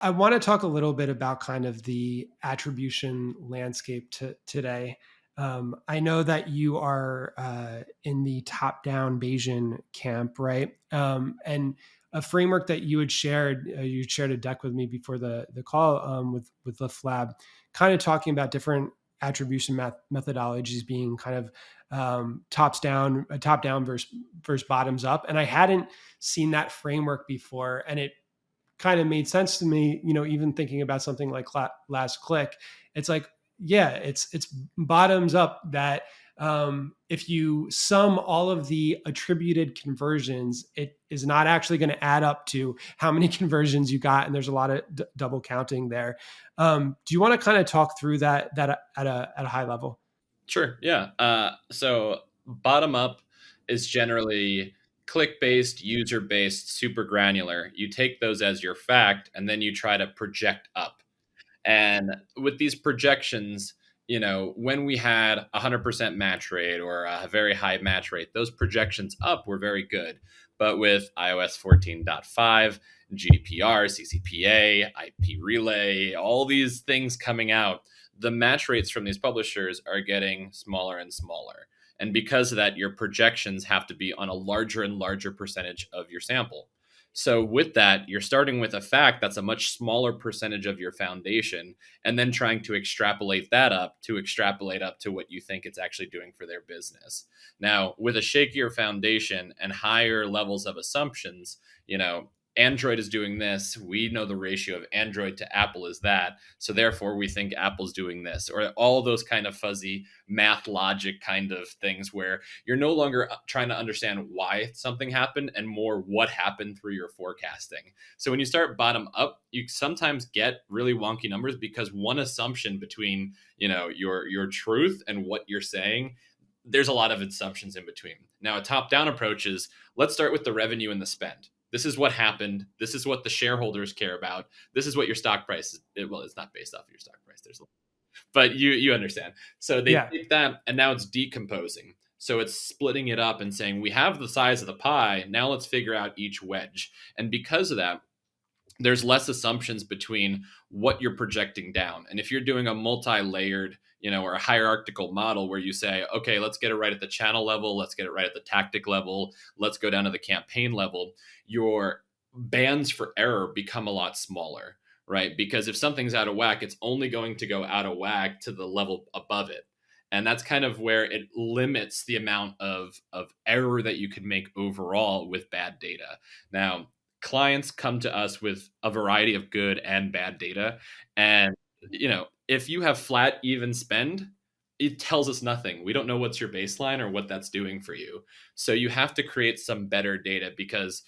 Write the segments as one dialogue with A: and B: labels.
A: I want to talk a little bit about kind of the attribution landscape today. I know that you are in the top-down Bayesian camp, right? And a framework that you shared a deck with me before the call with LiftLab, kind of talking about different attribution methodologies being kind of top down versus bottoms up. And I hadn't seen that framework before, and it kind of made sense to me, even thinking about something like last click. It's like, yeah, it's bottoms up that if you sum all of the attributed conversions, it is not actually going to add up to how many conversions you got. And there's a lot of double counting there. Do you want to kind of talk through that at a high level?
B: Sure. Yeah. So bottom up is generally click based, user based, super granular. You take those as your fact, and then you try to project up. And with these projections, when we had 100% match rate or a very high match rate, those projections up were very good. But with iOS 14.5, GDPR, CCPA, IP relay, all these things coming out, the match rates from these publishers are getting smaller and smaller. And because of that, your projections have to be on a larger and larger percentage of your sample. So with that, you're starting with a fact that's a much smaller percentage of your foundation, and then trying to extrapolate that up to what you think it's actually doing for their business. Now, with a shakier foundation and higher levels of assumptions, Android is doing this. We know the ratio of Android to Apple is that. So therefore, we think Apple's doing this, or all those kind of fuzzy math logic kind of things where you're no longer trying to understand why something happened and more what happened through your forecasting. So when you start bottom up, you sometimes get really wonky numbers because one assumption between, your truth and what you're saying, there's a lot of assumptions in between. Now, a top down approach is let's start with the revenue and the spend. This is what happened. This is what the shareholders care about. This is what your stock price is. Well, it's not based off of your stock price. But you understand. So they
A: Yeah.
B: take that and now it's decomposing. So it's splitting it up and saying we have the size of the pie. Now let's figure out each wedge. And because of that, there's less assumptions between what you're projecting down. And if you're doing a multi-layered, or a hierarchical model where you say, okay, let's get it right at the channel level, let's get it right at the tactic level, let's go down to the campaign level, your bands for error become a lot smaller, right? Because if something's out of whack, it's only going to go out of whack to the level above it. And that's kind of where it limits the amount of error that you could make overall with bad data. Now, clients come to us with a variety of good and bad data. And, if you have flat, even spend, it tells us nothing. We don't know what's your baseline or what that's doing for you. So you have to create some better data because,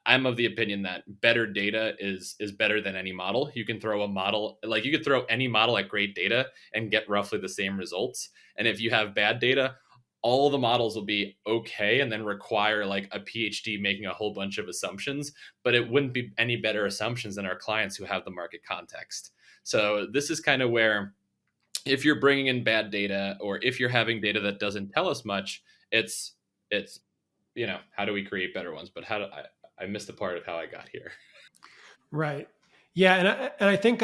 B: I'm of the opinion that better data is better than any model. You can throw a model, like you could throw any model at great data and get roughly the same results. And if you have bad data, all the models will be okay and then require like a PhD making a whole bunch of assumptions, but it wouldn't be any better assumptions than our clients who have the market context. So this is kind of where if you're bringing in bad data or if you're having data that doesn't tell us much, it's how do we create better ones? But how do I missed the part of how I got here.
A: Right. Yeah, and I think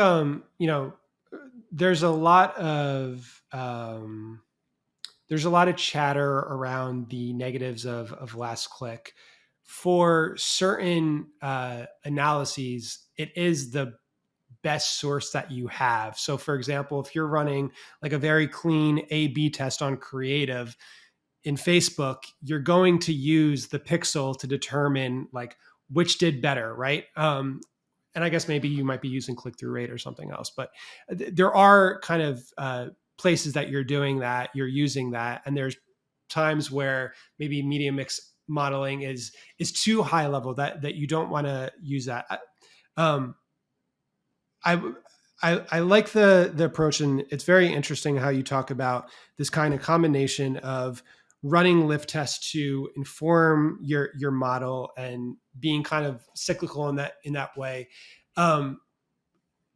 A: there's a lot of there's a lot of chatter around the negatives of last click. For certain analyses, it is the best source that you have. So, for example, if you're running like a very clean A/B test on creative in Facebook, you're going to use the pixel to determine like which did better, right? And I guess maybe you might be using click through rate or something else, but there are kind of places that you're doing that, you're using that, and there's times where maybe media mix modeling is too high level that you don't want to use that. Um, I, I like the approach, and it's very interesting how you talk about this kind of combination of running lift tests to inform your model and being kind of cyclical in that way. Um,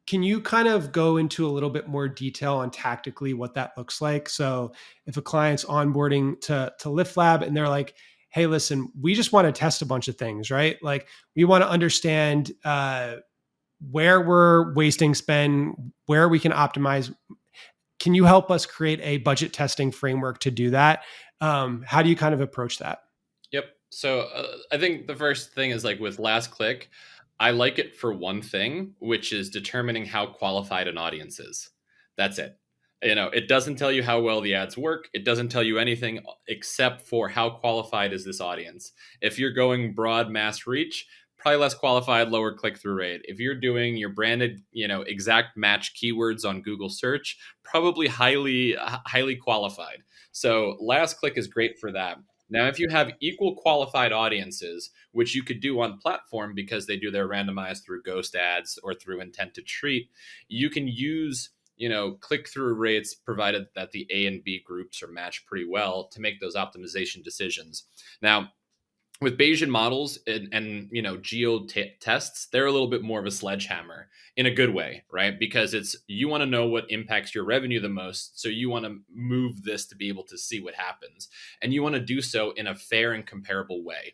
A: can you kind of go into a little bit more detail on tactically what that looks like? So if a client's onboarding to LiftLab and they're like, hey, listen, we just want to test a bunch of things, right? Like we want to understand where we're wasting spend, where we can optimize. Can you help us create a budget testing framework to do that? How do you kind of approach that?
B: Yep. So I think the first thing is like with last click, I like it for one thing, which is determining how qualified an audience is. That's it. It doesn't tell you how well the ads work. It doesn't tell you anything except for how qualified is this audience. If you're going broad mass reach, probably less qualified, lower click through rate. If you're doing your branded, exact match keywords on Google search, probably highly qualified. So last click is great for that. Now, if you have equal qualified audiences, which you could do on platform because they do their randomized through ghost ads or through intent to treat, you can use click through rates provided that the A and B groups are matched pretty well to make those optimization decisions. Now, with Bayesian models and geo tests, they're a little bit more of a sledgehammer in a good way, right? Because it's you want to know what impacts your revenue the most, so you want to move this to be able to see what happens, and you want to do so in a fair and comparable way.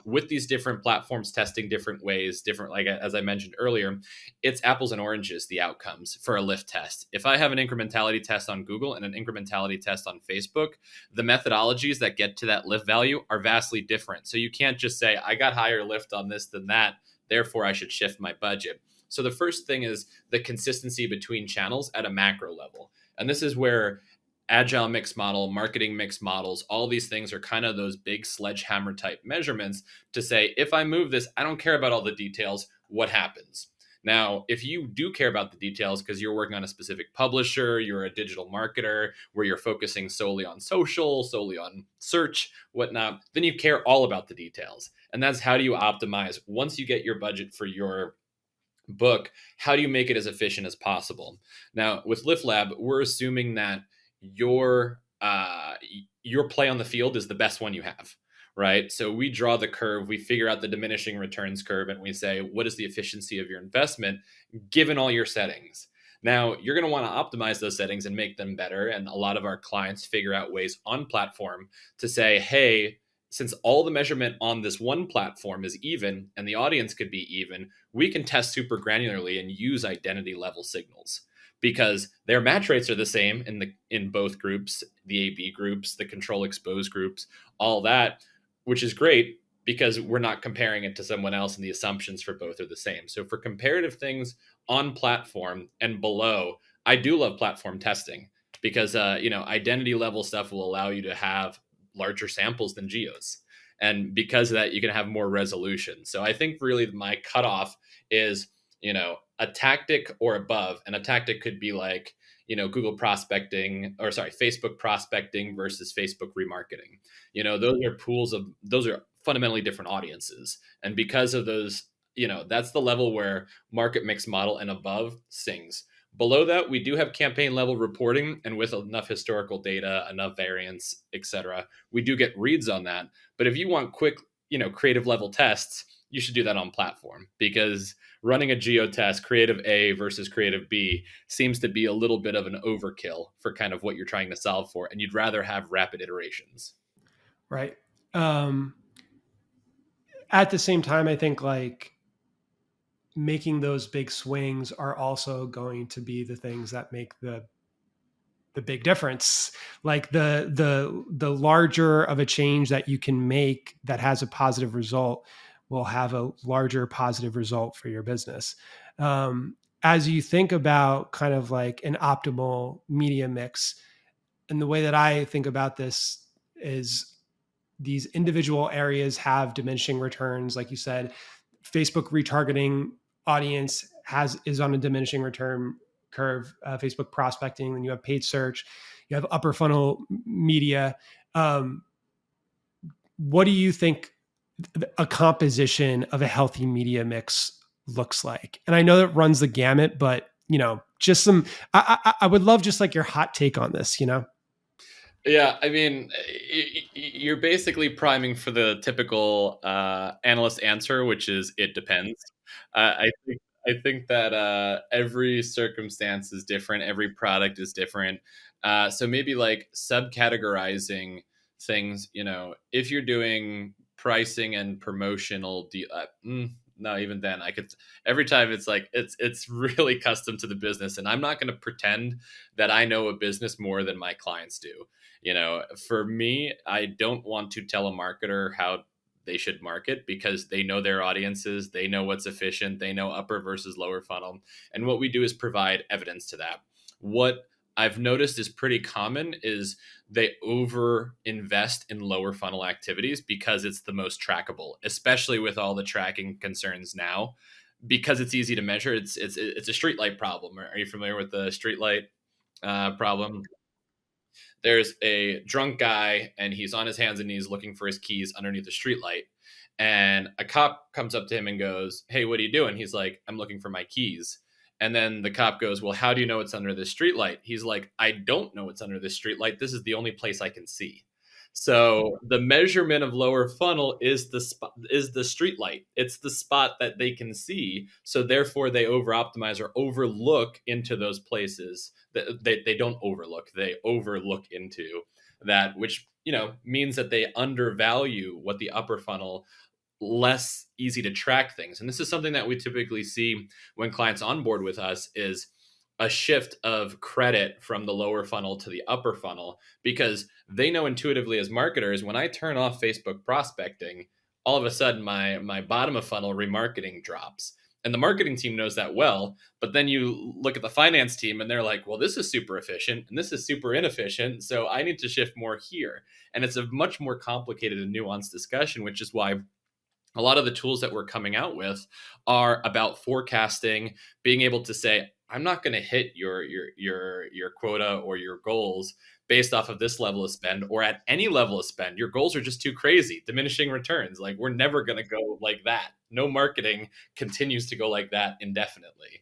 B: With these different platforms testing different ways, different, like as I mentioned earlier, it's apples and oranges, the outcomes for a lift test. If I have an incrementality test on Google and an incrementality test on Facebook, the methodologies that get to that lift value are vastly different. So you can't just say, I got higher lift on this than that, therefore I should shift my budget. So the first thing is the consistency between channels at a macro level. And this is where agile mix model, marketing mix models, all these things are kind of those big sledgehammer type measurements to say, if I move this, I don't care about all the details, what happens? Now, if you do care about the details because you're working on a specific publisher, you're a digital marketer where you're focusing solely on social, solely on search, whatnot, then you care all about the details. And that's how do you optimize once you get your budget for your book, how do you make it as efficient as possible? Now, with LiftLab, we're assuming that your play on the field is the best one you have, right? So we draw the curve, we figure out the diminishing returns curve, and we say, what is the efficiency of your investment given all your settings? Now, you're going to want to optimize those settings and make them better. And a lot of our clients figure out ways on platform to say, hey, since all the measurement on this one platform is even and the audience could be even, we can test super granularly and use identity level signals because their match rates are the same in both groups, the AB groups, the control exposed groups, all that, which is great because we're not comparing it to someone else and the assumptions for both are the same. So for comparative things on platform and below, I do love platform testing because identity level stuff will allow you to have larger samples than geos. And because of that, you can have more resolution. So I think really my cutoff is, a tactic or above. And a tactic could be like, Google prospecting, or sorry, Facebook prospecting versus Facebook remarketing. Those are fundamentally different audiences. And because of those, that's the level where market mix model and above sings. Below that, we do have campaign level reporting, and with enough historical data, enough variance, etc., we do get reads on that. But if you want quick, creative level tests, you should do that on platform because running a geo test, creative A versus creative B, seems to be a little bit of an overkill for kind of what you're trying to solve for, and you'd rather have rapid iterations.
A: Right. Um, at the same time, I think like making those big swings are also going to be the things that make the big difference. Like the larger of a change that you can make that has a positive result will have a larger positive result for your business. As you think about kind of like an optimal media mix, and the way that I think about this is these individual areas have diminishing returns. Like you said, Facebook retargeting audience is on a diminishing return curve. Facebook prospecting, then you have paid search, you have upper funnel media. What do you think a composition of a healthy media mix looks like? And I know that runs the gamut, but just some. I would love just like your hot take on this.
B: Yeah, I mean, you're basically priming for the typical analyst answer, which is it depends. I think that every circumstance is different, every product is different. So maybe like subcategorizing things. If you're doing pricing and promotional, no, even then I could, every time it's like, it's really custom to the business. And I'm not going to pretend that I know a business more than my clients do. For me, I don't want to tell a marketer how they should market because they know their audiences, they know what's efficient, they know upper versus lower funnel. And what we do is provide evidence to that. What I've noticed is pretty common is they over invest in lower funnel activities because it's the most trackable, especially with all the tracking concerns now. Because it's easy to measure, it's a streetlight problem. Are you familiar with the streetlight problem? There's a drunk guy and he's on his hands and knees looking for his keys underneath the streetlight. And a cop comes up to him and goes, "Hey, what are you doing?" He's like, "I'm looking for my keys." And then the cop goes, "Well, how do you know it's under this streetlight?" He's like, "I don't know it's under this streetlight. This is the only place I can see." So the measurement of lower funnel is the spot, is the street light. It's the spot that they can see. So therefore, they over optimize or overlook into those places that they don't overlook. They overlook into that, which means that they undervalue what the upper funnel, less easy to track things. And this is something that we typically see when clients onboard with us is a shift of credit from the lower funnel to the upper funnel because they know intuitively as marketers, when I turn off Facebook prospecting, all of a sudden my bottom of funnel remarketing drops. And the marketing team knows that well, but then you look at the finance team and they're like, well, this is super efficient and this is super inefficient. So I need to shift more here. And it's a much more complicated and nuanced discussion, which is why a lot of the tools that we're coming out with are about forecasting, being able to say, I'm not going to hit your quota or your goals based off of this level of spend or at any level of spend. Your goals are just too crazy, diminishing returns. Like we're never going to go like that. No marketing continues to go like that indefinitely.